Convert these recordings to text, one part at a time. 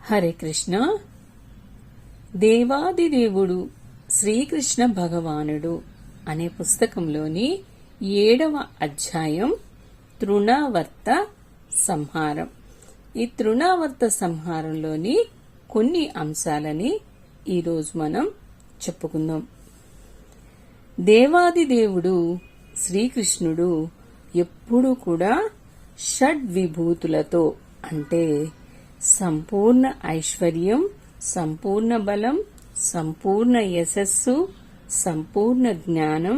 హరే కృష్ణ. దేవాదిదేవుడు శ్రీకృష్ణ భగవానుడు అనే పుస్తకంలోని 7వ అధ్యాయం తృణావర్త సంహారం. ఈ తృణావర్త సంహారంలోని కొన్ని అంశాలని ఈరోజు మనం చెప్పుకుందాం. దేవాదిదేవుడు శ్రీకృష్ణుడు ఎప్పుడూ కూడా షడ్విభూతులతో అంటే సంపూర్ణ ఐశ్వర్యం, సంపూర్ణ బలం, సంపూర్ణ యశస్సు, సంపూర్ణ జ్ఞానం,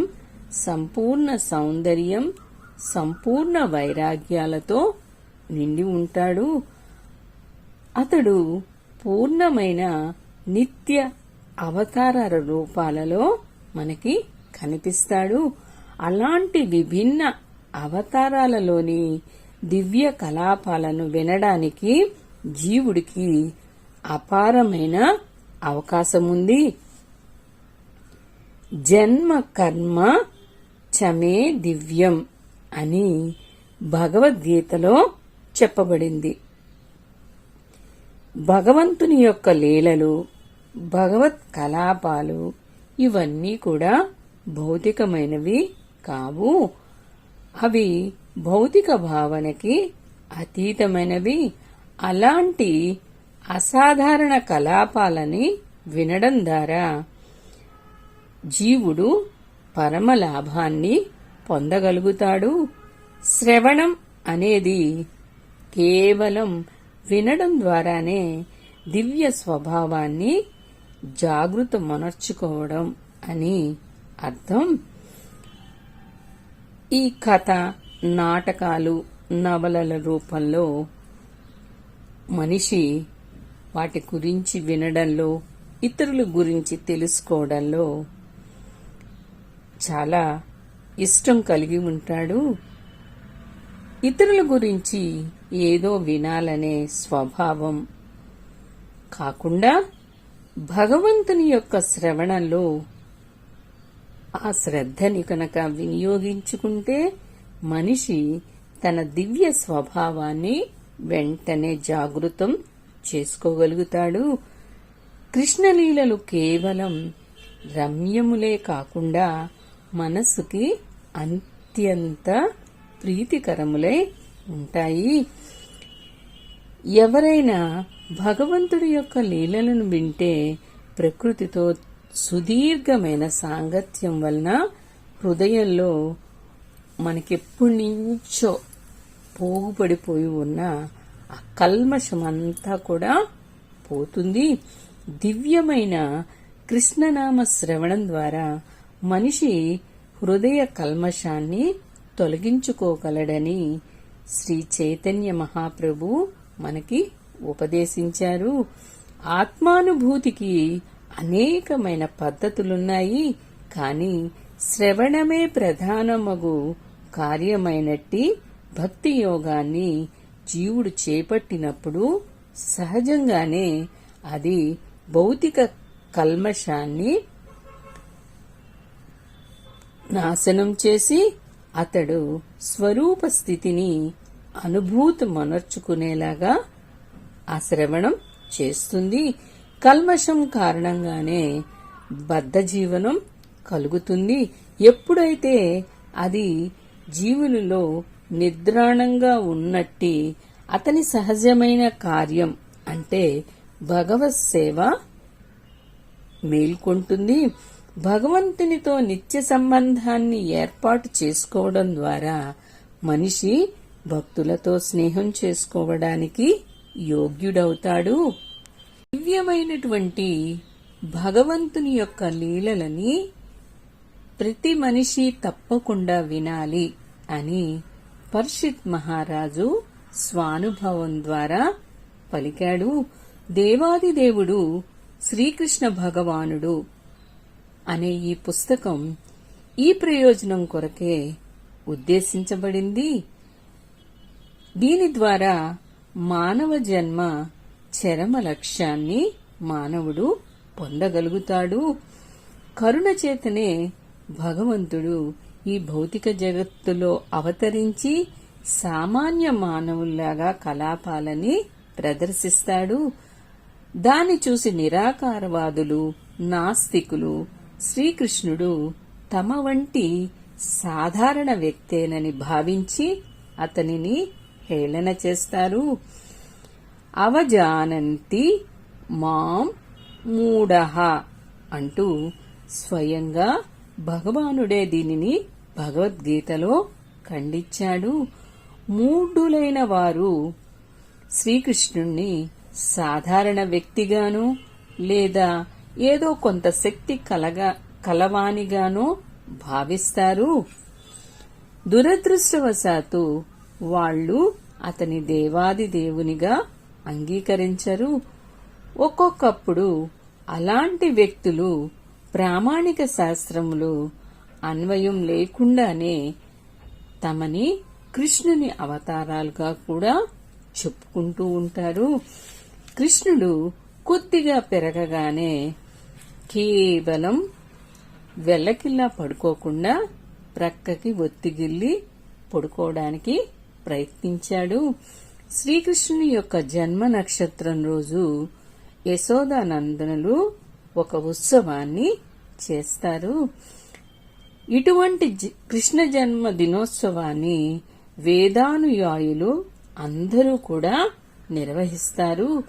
సంపూర్ణ సౌందర్యం, సంపూర్ణ వైరాగ్యాలతో నిండి ఉంటాడు. అతడు పూర్ణమైన నిత్య అవతార రూపాలలో మనకి కనిపిస్తాడు. అలాంటి విభిన్న అవతారాలలోని దివ్య కలాపాలను వినడానికి జీవుడికి అపారమైన అవకాశముంది. జన్మ కర్మ చమే దివ్యం అని భగవద్గీతలో చెప్పబడింది. భగవంతుని యొక్క లీలలు, భగవత్ కలాపాలు ఇవన్నీ కూడా భౌతికమైనవి కావు. అవి భౌతిక భావనకి అతీతమైనవి. అలాంటి అసాధారణ కలాపాలని వినడం ద్వారా జీవుడు పరమ లాభాన్ని పొందగలుగుతాడు. శ్రవణం అనేది కేవలం వినడం ద్వారానే దివ్య స్వభావాన్ని జాగృతమనర్చుకోవడం అని అర్థం. ఈ కథ, నాటకాలు, నవలల రూపంలో మనిషి వాటి గురించి వినడంలో, ఇతరుల గురించి తెలుసుకోవడంలో చాలా ఇష్టం కలిగి ఉంటాడు. ఇతరుల గురించి ఏదో వినాలనే స్వభావం కాకుండా భగవంతుని యొక్క శ్రవణంలో ఆ శ్రద్ధని కనుక వినియోగించుకుంటే మనిషి తన దివ్య స్వభావాన్ని వెంటనే జాగృతం చేసుకోగలుగుతాడు. కృష్ణలీలలు కేవలం రమ్యములే కాకుండా మనస్సుకి అత్యంత ప్రీతికరములై ఉంటాయి. ఎవరైనా భగవంతుడి యొక్క లీలలను వింటే ప్రకృతితో సుదీర్ఘమైన సాంగత్యం వలన హృదయంలో మనకెప్పటి నుంచో పోగుపడిపోయి ఉన్న ఆ కల్మషమంతా కూడా పోతుంది. దివ్యమైన కృష్ణనామ శ్రవణం ద్వారా మనిషి హృదయ కల్మషాన్ని తొలగించుకోగలడని శ్రీ చైతన్య మహాప్రభు మనకి ఉపదేశించారు. ఆత్మానుభూతికి అనేకమైన పద్ధతులున్నాయి. కానీ శ్రవణమే ప్రధానమగు కార్యమైనట్టి భక్తి యోగాన్ని జీవుడు చేపట్టినప్పుడు సహజంగానే అది భౌతిక కల్మషాన్ని నాశనం చేసి అతడు స్వరూప స్థితిని అనుభూతమనర్చుకునేలాగా ఆ శ్రవణం చేస్తుంది. కల్మషం కారణంగానే బద్ధ జీవనం కలుగుతుంది. ఎప్పుడైతే అది జీవులలో నిద్రాణంగా ఉన్నట్టి అతని సహజమైన కార్యం అంటే భగవత్ సేవ మేల్కొంటుంది. భగవంతునితో నిత్య సంబంధాన్ని ఏర్పాటు చేసుకోవడం ద్వారా మనిషి భక్తులతో స్నేహం చేసుకోవడానికి యోగ్యుడవుతాడు. దివ్యమైనటువంటి భగవంతుని యొక్క లీలలని ప్రతి మనిషి తప్పకుండా వినాలి అని పరీక్షిత్ మహారాజు స్వానుభవం ద్వారా పలికాడు. దేవాదిదేవుడు శ్రీకృష్ణ భగవానుడు అనే ఈ పుస్తకం ఈ ప్రయోజనం కొరకే ఉద్దేశించబడింది. దీని ద్వారా మానవ జన్మ చరమ లక్ష్యాన్ని మానవుడు పొందగలుగుతాడు. కరుణ చేతనే భగవంతుడు ఈ భౌతిక జగత్తులో అవతరించి సామాన్య మానవుల్లాగా కలాపాలని ప్రదర్శిస్తాడు. దాన్ని చూసి నిరాకారవాదులు, నాస్తికులు శ్రీకృష్ణుడు తమ వంటి సాధారణ వ్యక్తేనని భావించి అతనిని హేళన చేస్తారు. అవజానంతి మాం మూఢః అంటూ స్వయంగా భగవానుడే దీనిని భగవద్గీతలో ఖండించాడు. మూఢులైన వారు శ్రీకృష్ణుణ్ణి సాధారణ వ్యక్తిగానో లేదా ఏదో కొంత శక్తి కలవానిగానో భావిస్తారు. దురదృష్టవశాత్తు వాళ్ళు అతని దేవాది దేవునిగా అంగీకరించరు. ఒక్కొక్కప్పుడు అలాంటి వ్యక్తులు ప్రామాణిక శాస్త్రములు అన్వయం లేకుండానే తమని కృష్ణుని అవతారాలుగా కూడా చెప్పుకుంటూ ఉంటారు. కృష్ణుడు కొద్దిగా పెరగగానే కేవలం వెల్లకిల్లా పడుకోకుండా ప్రక్కకి ఒత్తిగిల్లి పడుకోవడానికి ప్రయత్నించాడు. శ్రీకృష్ణుని యొక్క జన్మ నక్షత్రం రోజు యశోదానందనులు ఒక ఉత్సవాన్ని చేస్తారు. ఇటువంటి కృష్ణ జన్మ దినోత్సవాన్ని వేదానుయాయులు అందరూ కూడా నిర్వహిస్తారు.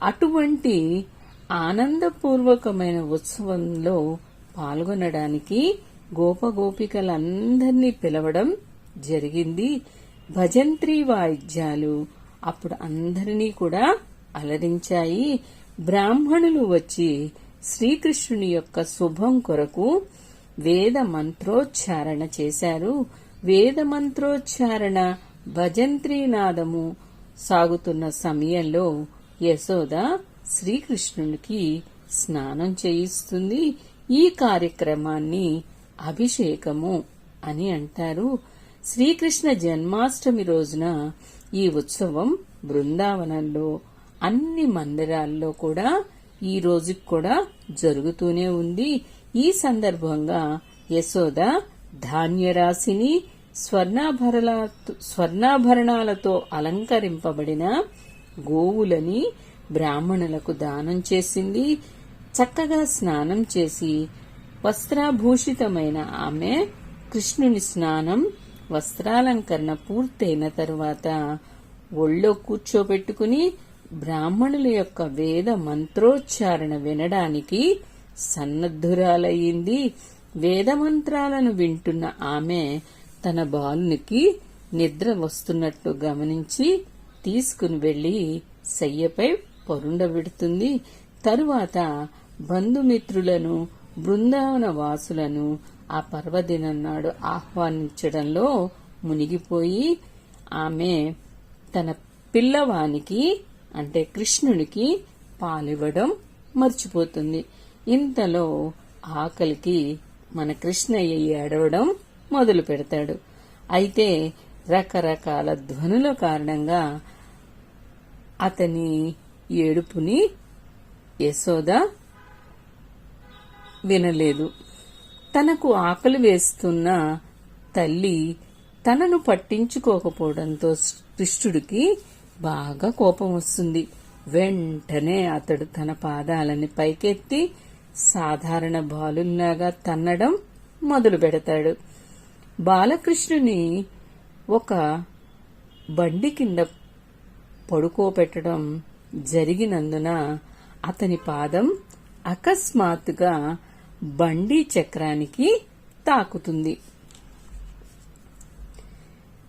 అటువంటి ఆనందపూర్వకమైన ఉత్సవంలో పాల్గొనడానికి గోపగోపికలందర్నీ పిలవడం జరిగింది. భజంత్రీ వాయిద్యాలు అప్పుడు అందరినీ కూడా అలరించాయి. బ్రాహ్మణులు వచ్చి శ్రీకృష్ణుని యొక్క శుభం కొరకు వేద మంత్రోచ్చారణ చేశారు. వేద మంత్రోచ్చారణ భజంత్రీనాదము సాగుతున్న సమయంలో యశోద శ్రీకృష్ణునికి స్నానం చేయిస్తుంది. ఈ కార్యక్రమాన్ని అభిషేకము అని అంటారు. శ్రీకృష్ణ జన్మాష్టమి రోజున ఈ ఉత్సవం బృందావనంలో అన్ని మందిరాల్లో కూడా ఈ రోజుకి కూడా జరుగుతూనే ఉంది. ఈ సందర్భంగా యశోద ధాన్యరాశిని స్వర్ణాభరణాలతో అలంకరింపబడిన గోవులని బ్రాహ్మణులకు దానం చేసింది. చక్కగా స్నానం చేసి వస్త్రాభూషితమైన ఆమె కృష్ణుని స్నానం వస్త్రాలంకరణ పూర్తయిన తరువాత ఒళ్ళో కూర్చోబెట్టుకుని బ్రాహ్మణుల యొక్క వేద మంత్రోచ్చారణ వినడానికి సన్నద్ధురాలయ్యింది. వేదమంత్రాలను వింటున్న ఆమె తన బాలునికి నిద్ర వస్తున్నట్టు గమనించి తీసుకుని వెళ్లి శయ్యపై పరుండబెడుతుంది. తరువాత బంధుమిత్రులను, బృందావన వాసులను ఆ పర్వదినం నాడు ఆహ్వానించడంలో మునిగిపోయి ఆమె తన పిల్లవానికి అంటే కృష్ణునికి పాలివ్వడం మర్చిపోతుంది. ఇంతలో ఆకలికి మన కృష్ణయ్య ఏడవడం మొదలు పెడతాడు. అయితే రకరకాల ధ్వనుల కారణంగా అతని ఏడుపుని యశోద వినలేదు. తనకు ఆకలి వేస్తున్న తల్లి తనను పట్టించుకోకపోవడంతో కృష్ణుడికి బాగా కోపం వస్తుంది. వెంటనే అతడు తన పాదాలని పైకెత్తి సాధారణ బాలుల్లాగా తన్నడం మొదలు పెడతాడు. బాలకృష్ణుని ఒక బండి కింద పడుకోబెట్టడం జరిగినందున అతని పాదం అకస్మాత్తుగా బండి చక్రానికి తాకుతుంది.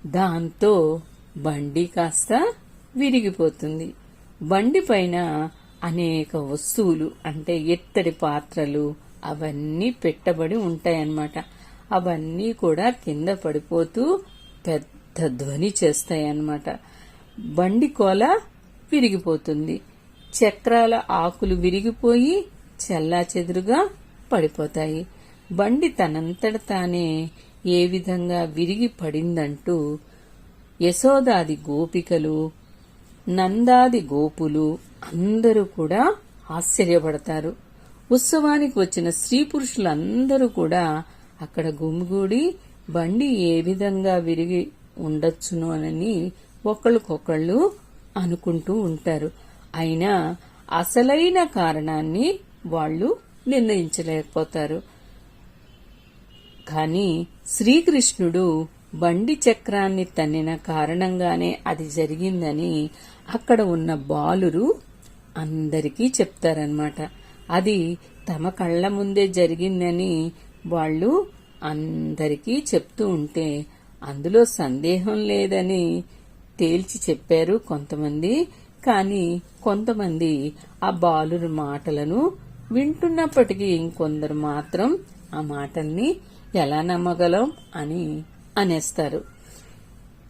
దాంతో బండి కాస్త విరిగిపోతుంది. బండి పైన అనేక వస్తువులు అంటే ఎత్తడి పాత్రలు అవన్నీ పెట్టబడి ఉంటాయన్నమాట. అవన్నీ కూడా కింద పడిపోతూ పెద్ద ధ్వని చేస్తాయన్నమాట. బండి కోల విరిగిపోతుంది. చక్రాల ఆకులు విరిగిపోయి చెల్లాచెదురుగా పడిపోతాయి. బండి తనంతట తానే ఏ విధంగా విరిగి పడిందంటూ యశోదాది గోపికలు, నందాది గోపులు అందరూ కూడా ఆశ్చర్యపడతారు. ఉత్సవానికి వచ్చిన స్త్రీ పురుషులందరూ కూడా అక్కడ గుమిగూడి బండి ఏ విధంగా విరిగి ఉండొచ్చునోనని ఒకళ్ళకొకళ్ళు అనుకుంటూ ఉంటారు. అయినా అసలైన కారణాన్ని వాళ్ళు నిర్ణయించలేకపోతారు. కాని శ్రీకృష్ణుడు బండి చక్రాన్ని తన్నిన కారణంగానే అది జరిగిందని అక్కడ ఉన్న బాలురు అందరికీ చెప్తారన్నమాట. అది తమ కళ్ల ముందే జరిగిందని వాళ్ళు అందరికీ చెప్తూ ఉంటే అందులో సందేహం లేదని తేల్చి చెప్పారు కొంతమంది. కానీ కొంతమంది ఆ బాలురు మాటలను వింటున్నప్పటికీ ఇంకొందరు మాత్రం ఆ మాటల్ని ఎలా నమ్మగలం అని అనేస్తారు.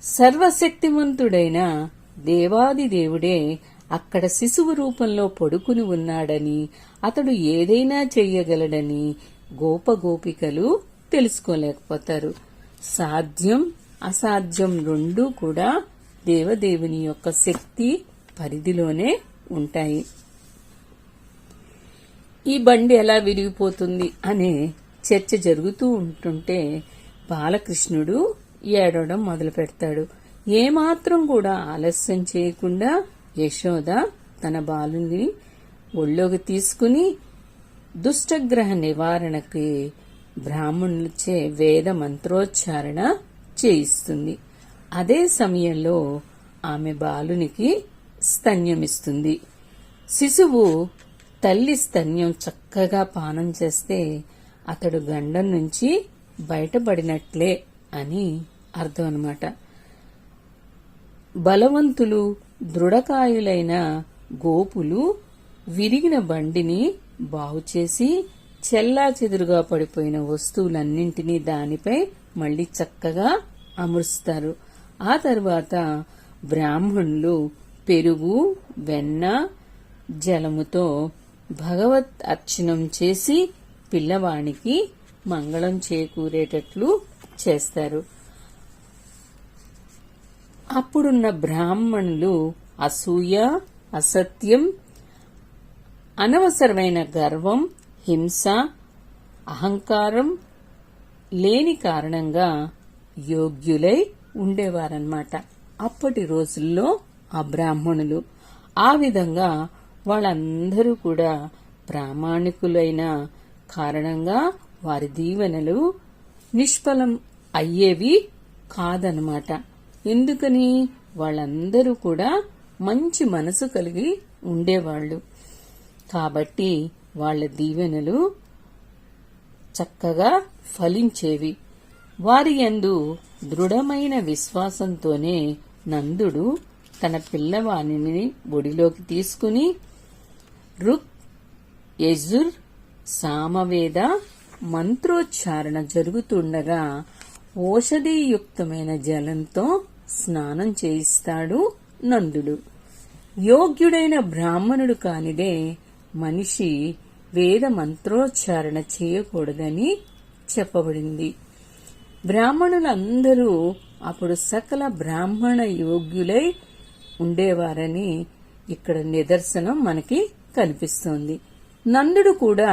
సర్వశక్తిమంతుడైన దేవాది దేవుడే అక్కడ శిశువు రూపంలో పడుకుని ఉన్నాడని, అతడు ఏదైనా చెయ్యగలడని గోపగోపికలు తెలుసుకోలేకపోతారు. సాధ్యం అసాధ్యం రెండూ కూడా దేవదేవుని యొక్క శక్తి పరిధిలోనే ఉంటాయి. ఈ బండి ఎలా విరిగిపోతుంది అనే చర్చ జరుగుతూ ఉంటుంటే బాలకృష్ణుడు ఏడవడం మొదలు పెడతాడు. ఏమాత్రం కూడా ఆలస్యం చేయకుండా యశోద తన బాలుని ఒళ్ళోకి తీసుకుని దుష్టగ్రహ నివారణకి బ్రాహ్మణులచే వేద మంత్రోచ్చారణ చేయిస్తుంది. అదే సమయంలో ఆమె బాలునికి స్తన్యమిస్తుంది. శిశువు తల్లి స్తన్యం చక్కగా పానం చేస్తే అతడు గండం నుంచి బయటపడినట్లే అని అర్థం అన్నమాట. బలవంతులు దృఢకాయులైన గోపులు విరిగిన బండిని బాగుచేసి చెల్లాచెదురుగా పడిపోయిన వస్తువులన్నింటినీ దానిపై మళ్లీ చక్కగా అమరుస్తారు. ఆ తర్వాత బ్రాహ్మణులు పెరుగు, వెన్న, జలముతో భగవత్ అర్చనం చేసి పిల్లవానికి మంగళం చేకూరేటట్లు చేస్తారు. అప్పుడున్న బ్రాహ్మణులు అసూయ, అసత్యం, అనవసరమైన గర్వం, హింస, అహంకారం లేని కారణంగా యోగ్యులై ఉండేవారన్నమాట. అప్పటి రోజుల్లో ఆ బ్రాహ్మణులు ఆ విధంగా వాళ్ళందరూ కూడా ప్రామాణికులైన కారణంగా వారి దీవెనలు నిష్ఫలం అయ్యేవి కాదనమాట. ఎందుకని? వాళ్ళందరూ కూడా మంచి మనసు కలిగి ఉండేవాళ్లు కాబట్టి వాళ్ల దీవెనలు చక్కగా ఫలించేవి. వారి యందు దృఢమైన విశ్వాసంతోనే నందుడు తన పిల్లవాణిని ఒడిలోకి తీసుకుని రుక్, యజుర్, సామవేద మంత్రోచ్చారణ జరుగుతుండగా ఓషధీయుక్తమైన జలంతో స్నానం చేయిస్తాడు నందుడు. యోగ్యుడైన బ్రాహ్మణుడు కానిదే మనిషి వేద మంత్రోచ్చారణ చేయకూడదని చెప్పబడింది. బ్రాహ్మణులందరూ అప్పుడు సకల బ్రాహ్మణ యోగ్యులై ఉండేవారని ఇక్కడ నిదర్శనం మనకి కనిపిస్తోంది. నందుడు కూడా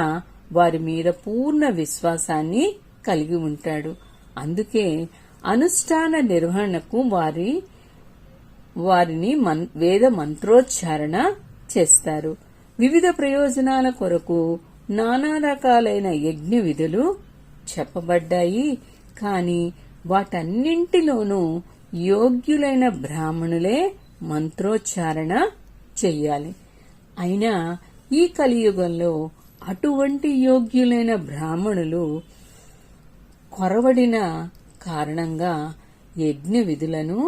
వారి మీద పూర్ణ విశ్వాసాన్ని కలిగి ఉంటాడు. అందుకే అనుష్ఠాన నిర్వహణకు వారిని వేద మంత్రోచ్చారణ చేస్తారు. వివిధ ప్రయోజనాల కొరకు నానా రకాలైన యజ్ఞ విధులు చెప్పబడ్డాయి. కాని వాటన్నింటిలోనూ యోగ్యులైన బ్రాహ్మణులే మంత్రోచ్చారణ చెయ్యాలి. అయినా ఈ కలియుగంలో అటువంటి యోగ్యులైన బ్రాహ్మణులు కొరవడిన కారణంగా యజ్ఞ విధులను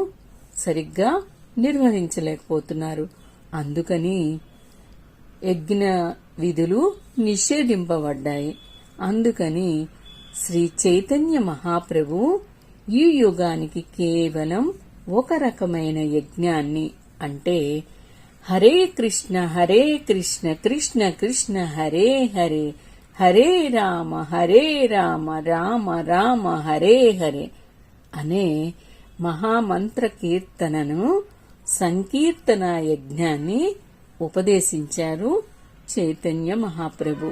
సరిగ్గా నిర్వహించలేకపోతున్నారు. అందుకని యజ్ఞ విధులు నిషేధింపబడ్డాయి. అందుకని శ్రీ చైతన్య మహాప్రభు ఈ యుగానికి కేవలం ఒక రకమైన యజ్ఞాన్ని, అంటే హరే కృష్ణ కృష్ణ కృష్ణ హరే హరే, హరే రామ రామ రామ హరే హరే అనే మహామంత్ర కీర్తనను, సంకీర్తన యజ్ఞాన్ని ఉపదేశించారు చైతన్య మహాప్రభు.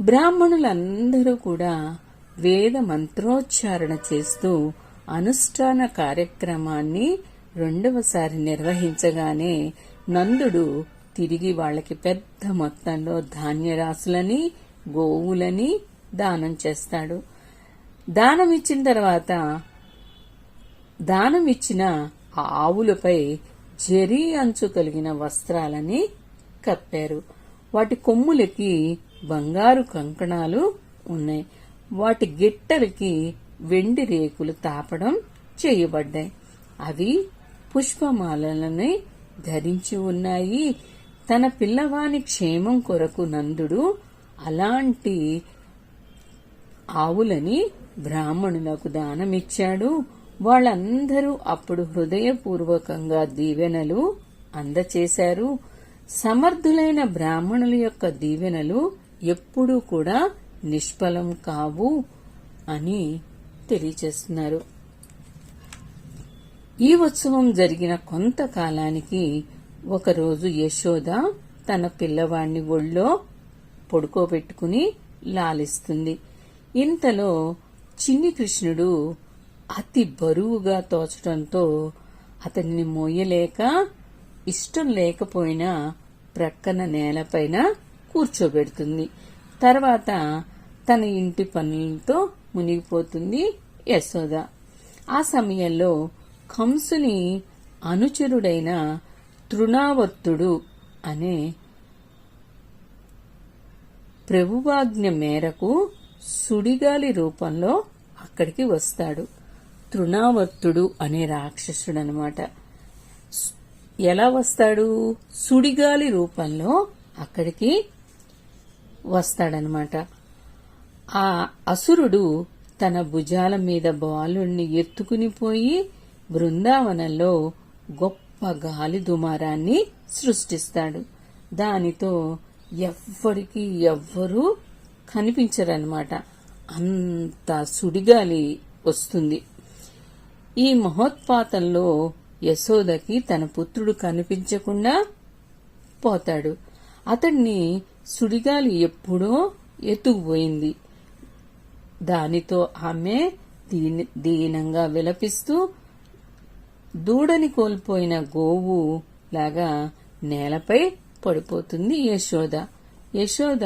బ్రాహ్మణులందరూ కూడా వేద మంత్రోచ్చారణ చేస్తూ అనుష్ఠాన కార్యక్రమాన్ని రెండవసారి నిర్వహించగానే నందుడు తిరిగి వాళ్ళకి పెద్ద మొత్తంలో ధాన్యరాశులని గోవులని దానం చేస్తాడు. దానమిచ్చిన తర్వాత దానమిచ్చిన ఆ ఆవులపై జరీ అంచు కలిగిన వస్త్రాలని కప్పారు. వాటి కొమ్ములకి బంగారు కంకణాలు ఉన్నాయి. వాటి గిట్టలకి వెండి రేకులు తాపడం చేయబడ్డాయి. అవి పుష్పమాలలని ధరించి ఉన్నాయి. తన పిల్లవాని క్షేమం కొరకు నందుడు అలాంటి ఆవులని బ్రాహ్మణులకు దానమిచ్చాడు. వాళ్ళందరూ అప్పుడు హృదయపూర్వకంగా దీవెనలు అందచేశారు. సమర్థులైన బ్రాహ్మణుల యొక్క దీవెనలు ఎప్పుడూ కూడా నిష్ఫలం కావు అని తెలియచేస్తున్నారు. ఈ ఉత్సవం జరిగిన కొంతకాలానికి ఒకరోజు యశోద తన పిల్లవాణ్ణి ఒళ్ళో పడుకోబెట్టుకుని లాలిస్తుంది. ఇంతలో చిన్ని కృష్ణుడు అతి బరువుగా తోచడంతో అతన్ని మోయలేక ఇష్టం లేకపోయినా ప్రక్కన నేలపైన కూర్చోబెడుతుంది. తర్వాత తన ఇంటి పనులతో మునిగిపోతుంది యశోద. ఆ సమయంలో కంసుని అనుచరుడైన తృణావర్తుడు అనే ప్రభువాజ్ఞ మేరకు సుడిగాలి రూపంలో అక్కడికి వస్తాడు. తృణావర్తుడు అనే రాక్షసుడు అన్నమాట. ఎలా వస్తాడు? సుడిగాలి రూపంలో అక్కడికి వస్తాడనమాట. ఆ అసురుడు తన భుజాల మీద బాలుణ్ణి ఎత్తుకుని పోయి బృందావనంలో గొప్ప గాలి దుమారాన్ని సృష్టిస్తాడు. దానితో ఎవ్వరూ కనిపించరన్నమాట. అంత సుడిగాలి వస్తుంది. ఈ మహోత్పాతంలో యశోదకి తన పుత్రుడు కనిపించకుండా పోతాడు. అతన్ని సుడిగాలి ఎప్పుడో ఎత్తుకుపోయింది. దానితో ఆమె దీనంగా విలపిస్తూ దూడని కోల్పోయిన గోవు లాగా నేలపై పడిపోతుంది యశోద. యశోద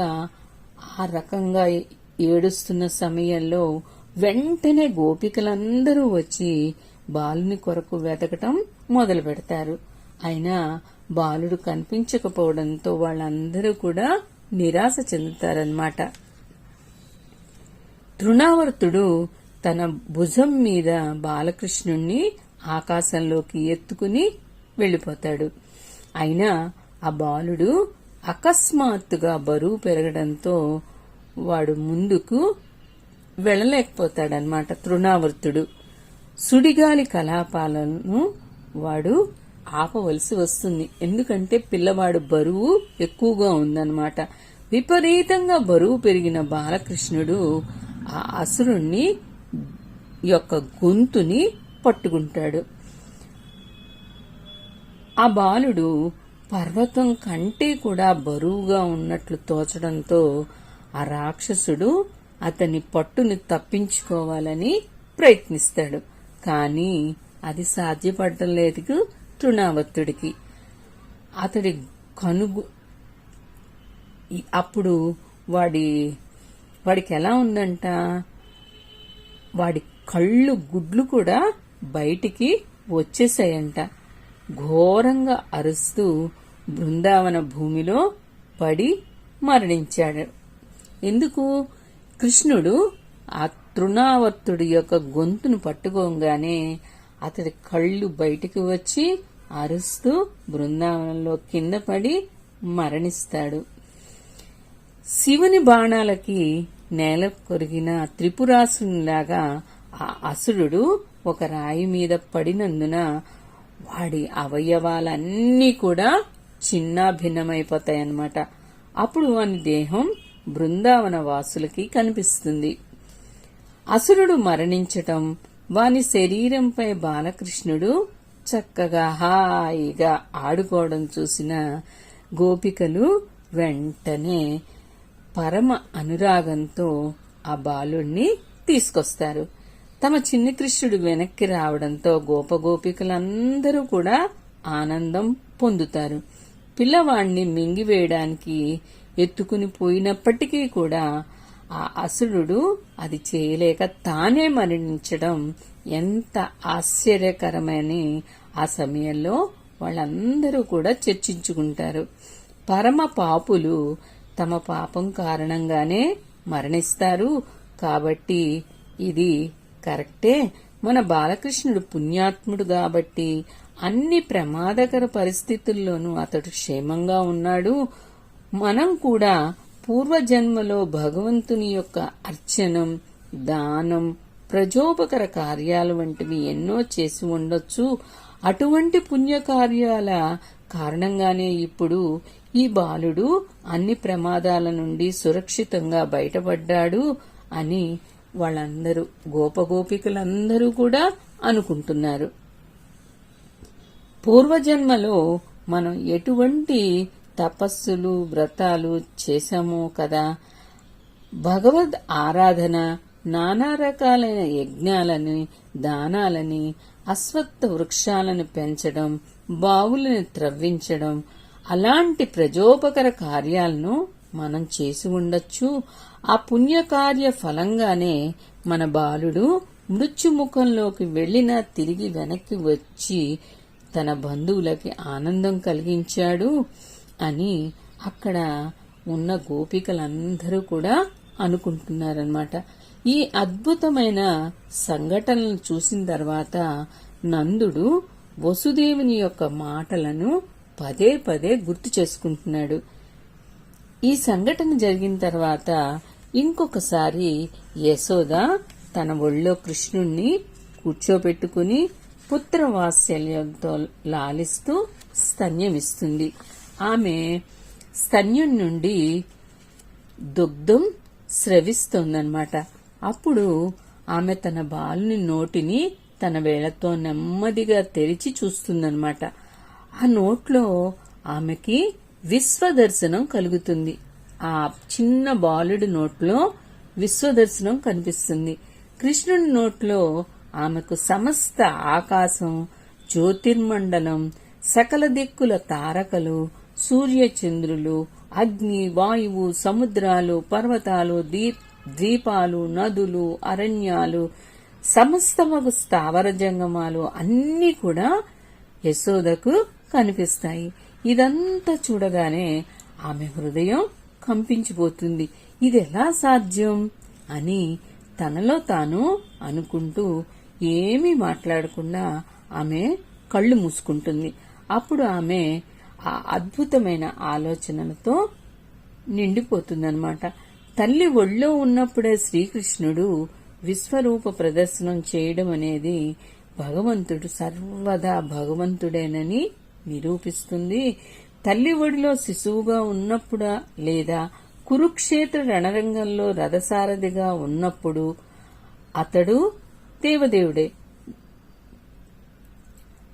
ఆ రకంగా ఏడుస్తున్న సమయంలో వెంటనే గోపికలందరూ వచ్చి బాలుని కొరకు వెతకటం మొదలు పెడతారు. అయినా బాలుడు కనిపించకపోవడంతో వాళ్ళందరూ కూడా నిరాశ చెందుతారన్నమాట. తృణావర్తుడు తన భుజం మీద బాలకృష్ణుణ్ణి ఆకాశంలోకి ఎత్తుకుని వెళ్లిపోతాడు. అయినా ఆ బాలుడు అకస్మాత్తుగా బరువు పెరగడంతో వాడు ముందుకు వెళ్లలేకపోతాడనమాట. తృణావర్తుడు సుడిగాలి కలాపాలను వాడు ఆపవలసి వస్తుంది. ఎందుకంటే పిల్లవాడు బరువు ఎక్కువగా ఉందన్నమాట. విపరీతంగా బరువు పెరిగిన బాలకృష్ణుడు ఆ అసురుణ్ణి యొక్క గొంతుని పట్టుకుంటాడు. ఆ బాలుడు పర్వతం కంటే కూడా బరువుగా ఉన్నట్లు తోచడంతో ఆ రాక్షసుడు అతని పట్టుని తప్పించుకోవాలని ప్రయత్నిస్తాడు. కాని అది సాధ్యపడటం లేదు తృణావర్తుడికి. అతడి కనుగు అప్పుడు వాడికి ఎలా ఉందంట, వాడి కళ్ళు గుడ్లు కూడా బయటికి వచ్చేసాయంట. ఘోరంగా అరుస్తూ బృందావన భూమిలో పడి మరణించాడు. ఎందుకు? కృష్ణుడు ఆ తృణావర్తుడి యొక్క గొంతును పట్టుకోగానే అతడి కళ్ళు బయటికి వచ్చి అరుస్తూ బృందావనంలో కింద పడి మరణిస్తాడు. శివుని బాణాలకి నేల కొరిగిన త్రిపురాసునిలాగా ఆ అసురుడు ఒక రాయి మీద పడినందున వాడి అవయవాలన్నీ కూడా చిన్నాభిన్నమైపోతాయన్నమాట. అప్పుడు వాని దేహం బృందావన వాసులకి కనిపిస్తుంది. అసురుడు మరణించటం, వాని శరీరంపై బాలకృష్ణుడు చక్కగా హాయిగా ఆడుకోవడం చూసిన గోపికలు వెంటనే పరమ అనురాగంతో ఆ బాలుణ్ణి తీసుకొస్తారు. తమ చిన్ని కృష్ణుడు వెనక్కి రావడంతో గోపగోపికలందరూ కూడా ఆనందం పొందుతారు. పిల్లవాణ్ణి మింగివేయడానికి ఎత్తుకుని పోయినప్పటికీ కూడా ఆ అసురుడు అది చేయలేక తానే మరణించడం ఎంత ఆశ్చర్యకరమని ఆ సమయంలో వాళ్ళందరూ కూడా చర్చించుకుంటారు. పరమ పాపులు తమ పాపం కారణంగానే మరణిస్తారు కాబట్టి ఇది కరెక్టే. మన బాలకృష్ణుడు పుణ్యాత్ముడు కాబట్టి అన్ని ప్రమాదకర పరిస్థితుల్లోనూ అతడు క్షేమంగా ఉన్నాడు. మనం కూడా పూర్వజన్మలో భగవంతుని యొక్క అర్చనం, దానం, ప్రజోపకర కార్యాలు వంటివి ఎన్నో చేసి ఉండొచ్చు. అటువంటి పుణ్యకార్యాల కారణంగానే ఇప్పుడు ఈ బాలుడు అన్ని ప్రమాదాల నుండి సురక్షితంగా బయటపడ్డాడు అని వాళ్ళందరూ గోపగోపికలందరూ కూడా అనుకుంటున్నారు. పూర్వజన్మలో మనం ఎటువంటి తపస్సులు, వ్రతాలు చేశామో కదా, భగవద్ ఆరాధన, నానా రకాలైన యజ్ఞాలని, దానాలని, అశ్వత్థ వృక్షాలను పెంచడం, బావులను త్రవ్వించడం, అలాంటి ప్రజోపకర కార్యాలను మనం చేసి ఉండొచ్చు. ఆ పుణ్యకార్య ఫలంగానే మన బాలుడు మృత్యుముఖంలోకి వెళ్లినా తిరిగి వెనక్కి వచ్చి తన బంధువులకి ఆనందం కలిగించాడు అని అక్కడ ఉన్న గోపికలందరూ కూడా అనుకుంటున్నారన్నమాట. ఈ అద్భుతమైన సంఘటనలు చూసిన తర్వాత నందుడు వసుదేవుని యొక్క మాటలను పదే పదే గుర్తు చేసుకుంటున్నాడు. ఈ సంఘటన జరిగిన తర్వాత ఇంకొకసారి యశోద తన ఒళ్ళో కృష్ణుణ్ణి కూర్చోబెట్టుకుని పుత్రవాత్సల్యంతో లాలిస్తూ స్తన్యమిస్తుంది. ఆమె స్తన్యం నుండి దుగ్ధం స్రవిస్తోందన్నమాట. అప్పుడు ఆమె తన బాలుని నోటిని తన వేళ్లతో నెమ్మదిగా తెరిచి చూస్తుందన్నమాట. ఆ నోట్లో ఆమెకి విశ్వదర్శనం కలుగుతుంది. ఆ చిన్న బాలుడి నోట్లో విశ్వదర్శనం కనిపిస్తుంది. కృష్ణుని నోట్లో ఆమెకు సమస్త ఆకాశం, జ్యోతిర్మండలం, సకల దిక్కుల తారకలు, సూర్యచంద్రులు, అగ్ని, వాయువు, సముద్రాలు, పర్వతాలు, ద్వీపాలు, నదులు, అరణ్యాలు, సమస్తమగు స్థావర జంగమాలు అన్నీ కూడా యశోదకు కనిపిస్తాయి. ఇదంతా చూడగానే ఆమె హృదయం కంపించిపోతుంది. ఇదెలా సాధ్యం అని తనలో తాను అనుకుంటూ ఏమీ మాట్లాడకుండా ఆమె కళ్ళు మూసుకుంటుంది. అప్పుడు ఆమె ఆ అద్భుతమైన ఆలోచనలతో నిండిపోతుందన్నమాట. తల్లి ఒళ్ళో ఉన్నప్పుడే శ్రీకృష్ణుడు విశ్వరూప ప్రదర్శనం చేయడం అనేది భగవంతుడు సర్వదా భగవంతుడేనని నిరూపిస్తుంది. తల్లి ఒడిలో శిశువుగా ఉన్నప్పుడా లేదా కురుక్షేత్ర రణరంగంలో రథసారథిగా ఉన్నప్పుడు అతడు దేవదేవుడే.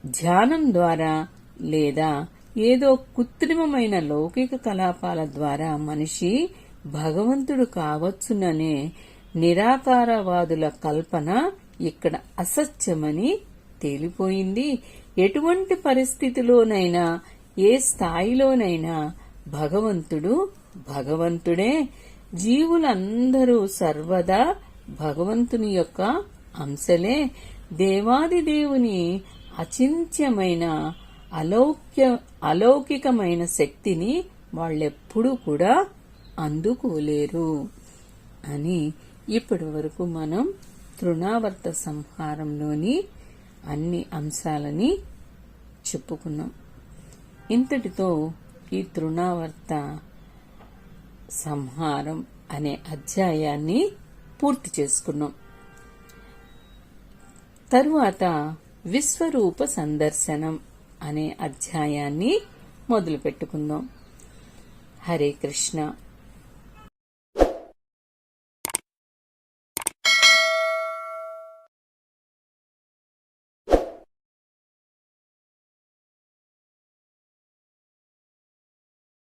ధ్యానం ద్వారా లేదా ఏదో కృత్రిమమైన లౌకిక కలాపాల ద్వారా మనిషి భగవంతుడు కావచ్చుననే నిరాకారవాదుల కల్పన ఇక్కడ అసత్యమని తేలిపోయింది. ఎటువంటి పరిస్థితిలోనైనా, ఏ స్థాయిలోనైనా భగవంతుడు భగవంతుడే. జీవులందరూ సర్వదా భగవంతుని యొక్క అంశలే. దేవాది దేవుని అచింత్యమైన అలౌకికమైన శక్తిని వాళ్ళెప్పుడూ కూడా అందుకోలేరు అని ఇప్పటి వరకు మనం తృణావర్త సంహారంలోని అన్ని అంశాలని చెప్పుకున్నాం. ఇంతటితో ఈ తృణావర్త సంహారం అనే అధ్యాయాన్ని పూర్తి చేసుకున్నాం. తరువాత విశ్వరూప సందర్శనం అనే అధ్యాయాన్ని మొదలు పెట్టుకుందాం. హరే కృష్ణ.